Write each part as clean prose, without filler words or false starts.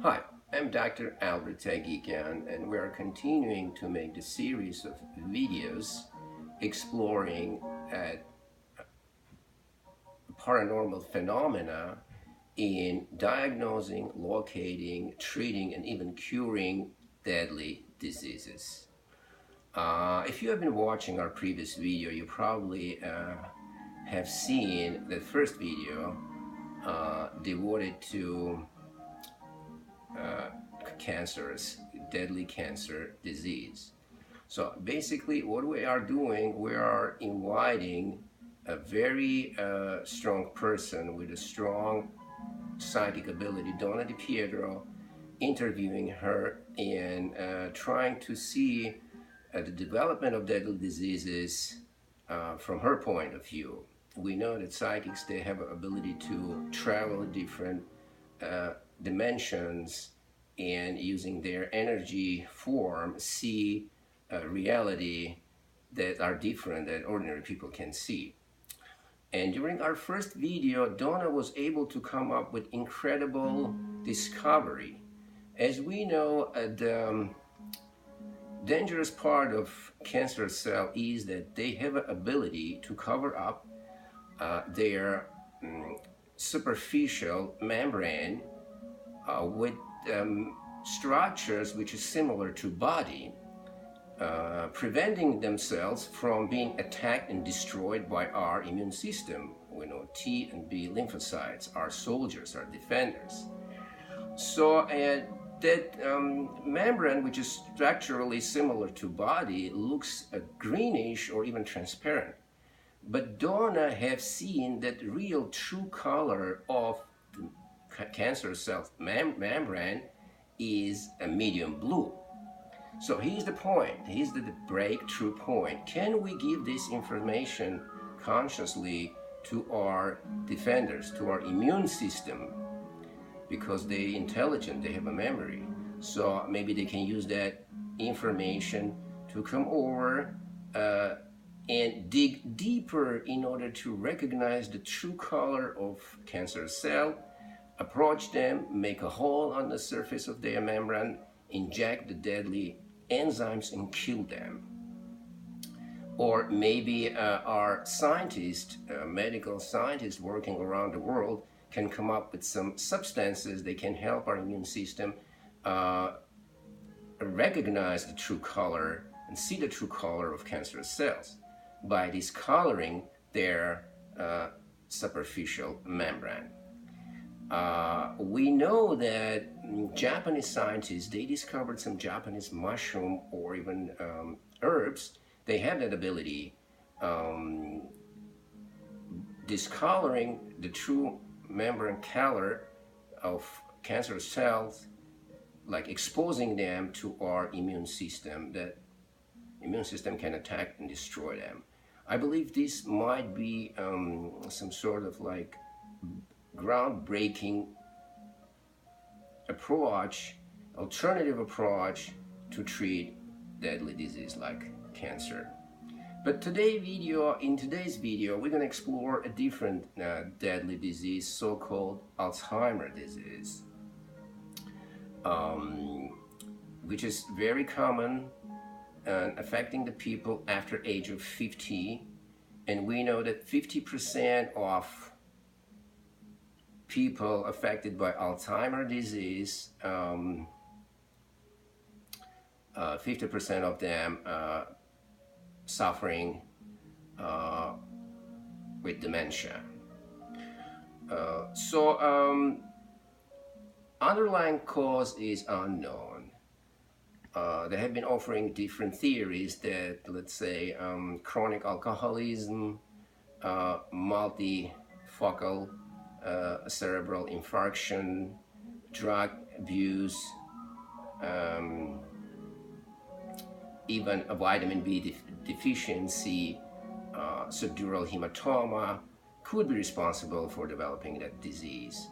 Hi, I'm Dr. Albert Tsagikyan, and we are continuing to make the series of videos exploring paranormal phenomena in diagnosing, locating, treating, and even curing deadly diseases. If you have been watching our previous video, you probably have seen the first video devoted to cancers, deadly cancer disease. So basically what we are doing, we are inviting a very strong person with a strong psychic ability, Donna DiPietro, interviewing her and trying to see the development of deadly diseases from her point of view. We know that psychics, they have an ability to travel different dimensions and using their energy form see reality that are different that ordinary people can see. And during our first video, Donna was able to come up with incredible discovery. As we know, the dangerous part of cancer cell is that they have an ability to cover up their superficial membrane with structures which is similar to body, preventing themselves from being attacked and destroyed by our immune system. We know T and B lymphocytes are soldiers, are defenders. So that membrane, which is structurally similar to body, looks greenish or even transparent. But Donna have seen that real true color of the cancer cell membrane is a medium blue. So here's the point, here's the breakthrough point. Can we give this information consciously to our defenders, to our immune system? Because they're intelligent, they have a memory. So maybe they can use that information to come over and dig deeper in order to recognize the true color of cancer cell, approach them, make a hole on the surface of their membrane, inject the deadly enzymes and kill them. Or maybe our scientists, medical scientists working around the world can come up with some substances that can help our immune system recognize the true color and see the true color of cancerous cells by discoloring their superficial membrane. We know that Japanese scientists, they discovered some Japanese mushroom or even herbs. They have that ability, discoloring the true membrane color of cancer cells, like exposing them to our immune system, that immune system can attack and destroy them. I believe this might be some sort of like groundbreaking approach, alternative approach to treat deadly disease like cancer. But in today's video, we're going to explore a different deadly disease, so-called Alzheimer disease, which is very common and affecting the people after age of 50. And we know that 50% of people affected by Alzheimer disease, 50% of them suffering with dementia. Underlying cause is unknown. They have been offering different theories that, let's say, chronic alcoholism, multifocal cerebral infarction, drug abuse, even a vitamin B deficiency, subdural hematoma could be responsible for developing that disease.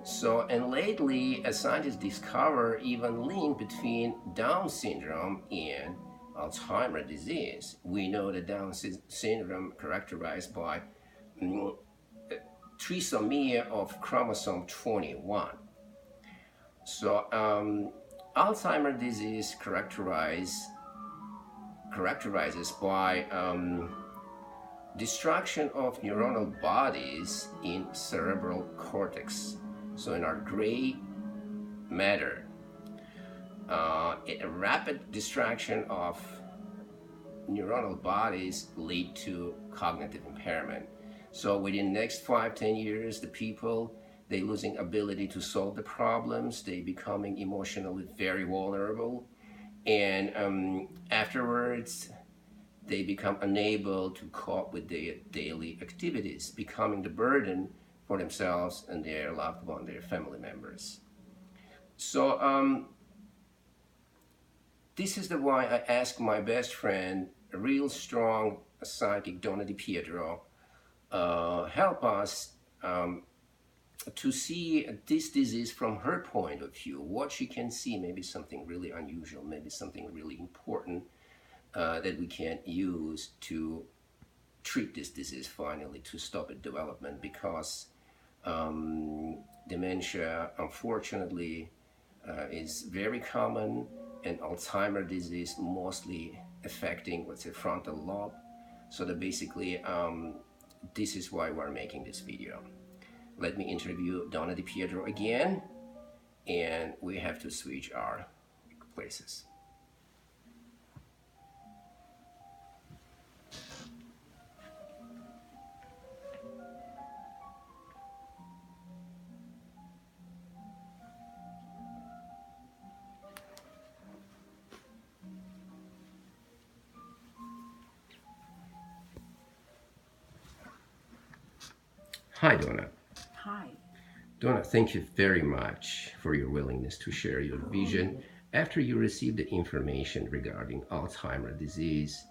So, and lately, scientists discover even link between Down syndrome and Alzheimer disease. We know that Down syndrome characterized by trisomy of chromosome 21. So Alzheimer disease characterizes by destruction of neuronal bodies in cerebral cortex, so in our gray matter. A rapid distraction of neuronal bodies lead to cognitive impairment. So within the next 5-10 years, the people, they losing ability to solve the problems, they becoming emotionally very vulnerable, and afterwards they become unable to cope with their daily activities, becoming the burden for themselves and their loved one, their family members. So this is the why I asked my best friend, a real strong psychic, Donna DiPietro, help us to see this disease from her point of view, what she can see, maybe something really unusual, maybe something really important that we can use to treat this disease finally, to stop its development, because dementia, unfortunately, is very common, and Alzheimer disease mostly affecting what's the frontal lobe. So that basically, this is why we're making this video. Let me interview Donna DiPietro again, and we have to switch our places. Hi, Donna. Hi. Donna, thank you very much for your willingness to share your vision after you received the information regarding Alzheimer's disease,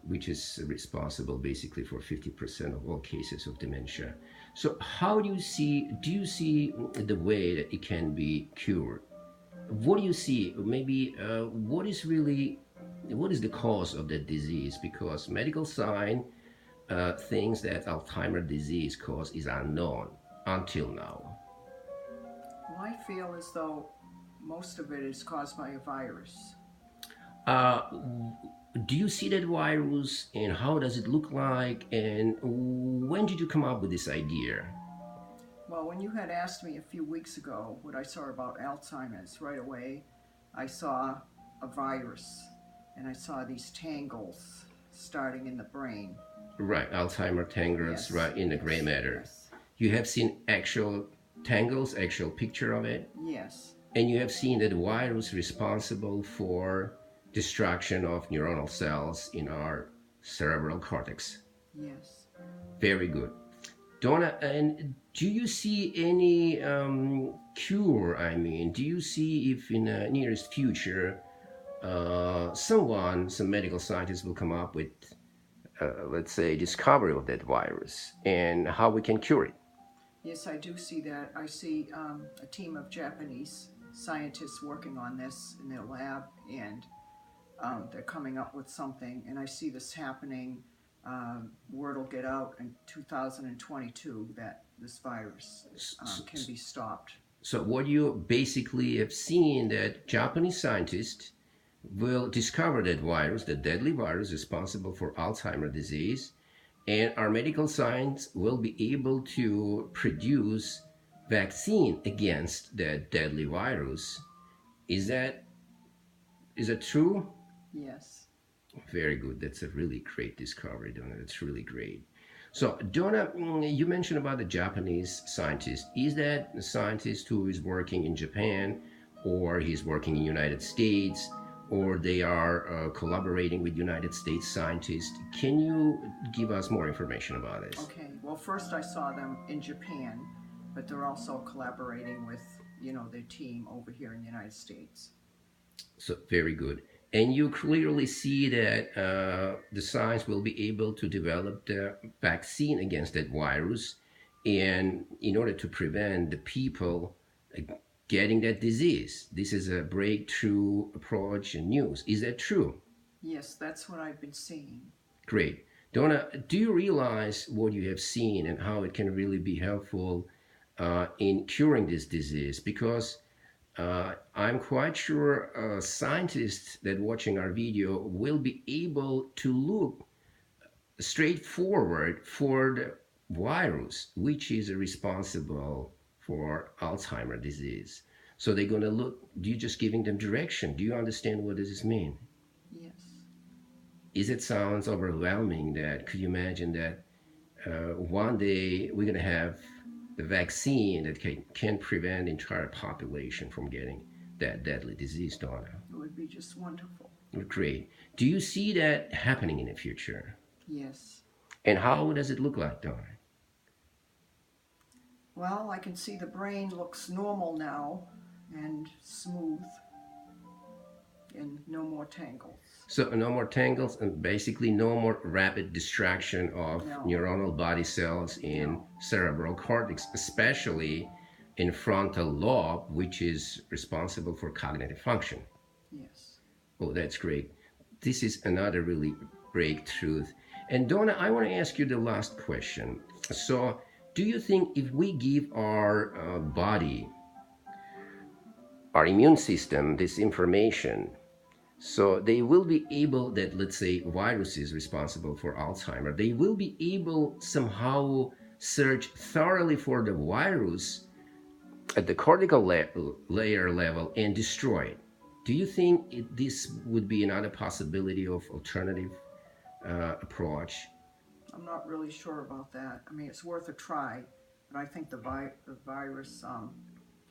which is responsible basically for 50% of all cases of dementia. So how do you see the way that it can be cured? What do you see? Maybe what is the cause of that disease? Because medical science thinks that Alzheimer's disease cause is unknown until now. Well, I feel as though most of it is caused by a virus. Uh, do you see that virus, and how does it look like, and when did you come up with this idea? Well, when you had asked me a few weeks ago what I saw about Alzheimer's, right away I saw a virus and I saw these tangles starting in the brain. Right, Alzheimer tangles, Yes, right, in the yes, gray matter. yes, You have seen actual tangles, actual picture of it, yes, and you have seen that virus responsible for destruction of neuronal cells in our cerebral cortex. yes. Very good. Donna, and do you see any cure? I mean, do you see if in the nearest future some medical scientist will come up with, let's say, discovery of that virus and how we can cure it? Yes, I do see that. I see a team of Japanese scientists working on this in their lab, and they're coming up with something. And I see this happening. Word will get out in 2022 that this virus can be stopped. So what you basically have seen that Japanese scientists will discover that virus, the deadly virus responsible for Alzheimer's disease, and our medical science will be able to produce vaccine against that deadly virus. Is that true? Yes. Very good. That's a really great discovery, Donna. That's really great. So, Donna, you mentioned about the Japanese scientist. Is that a scientist who is working in Japan, or he's working in United States, or they are collaborating with United States scientists? Can you give us more information about this? Okay. Well, first I saw them in Japan, but they're also collaborating with, their team over here in the United States. So, very good. And you clearly see that the science will be able to develop the vaccine against that virus, and in order to prevent the people getting that disease. This is a breakthrough approach and news. Is that true? Yes, that's what I've been seeing. Great. Donna, do you realize what you have seen and how it can really be helpful in curing this disease? Because I'm quite sure scientists that watching our video will be able to look straightforward for the virus, which is responsible for Alzheimer disease. So they're going to look, do you just giving them direction? Do you understand what does this mean? Yes. Is it sounds overwhelming that, could you imagine that one day we're going to have the vaccine that can prevent the entire population from getting that deadly disease, Donna? It would be just wonderful. Great. Do you see that happening in the future? Yes. And how does it look like, Donna? Well, I can see the brain looks normal now and smooth and no more tangles. So no more tangles and basically no more rapid distraction of neuronal body cells in cerebral cortex, especially in frontal lobe, which is responsible for cognitive function. Yes. Oh, that's great. This is another really breakthrough. And Donna, I want to ask you the last question. So do you think if we give our body, our immune system, this information, so they will be able that, let's say, virus is responsible for Alzheimer, they will be able somehow search thoroughly for the virus at the cortical layer level and destroy it. Do you think this would be another possibility of alternative approach? I'm not really sure about that. I mean, it's worth a try, but I think the virus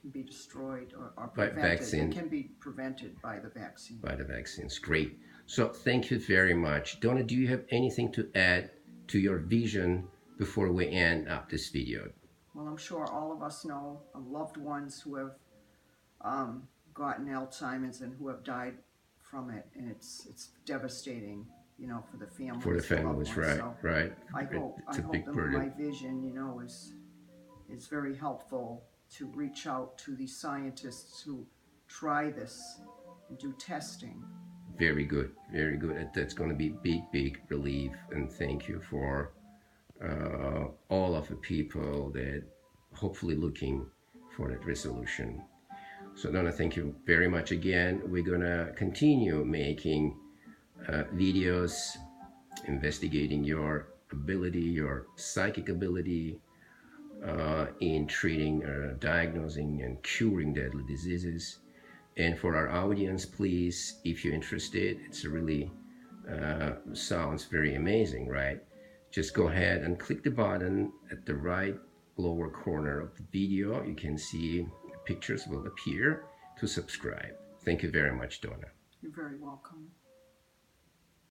can be destroyed or prevented. Vaccine. It can be prevented by the vaccine. By the vaccines. Great. So thank you very much. Donna, do you have anything to add to your vision before we end up this video? Well, I'm sure all of us know loved ones who have gotten Alzheimer's and who have died from it, and it's devastating, you know, for the families. For the families, right, so right. I hope that my vision, you know, is very helpful to reach out to these scientists who try this and do testing. Very good, very good. That's going to be big relief, and thank you for all of the people that hopefully looking for that resolution. So Donna, thank you very much again. We're going to continue making videos investigating your ability, your psychic ability in treating, diagnosing and curing deadly diseases. And for our audience, please, if you're interested, it's really sounds very amazing, right? Just go ahead and click the button at the right lower corner of the video. You can see pictures will appear to subscribe. Thank you very much, Donna. You're very welcome.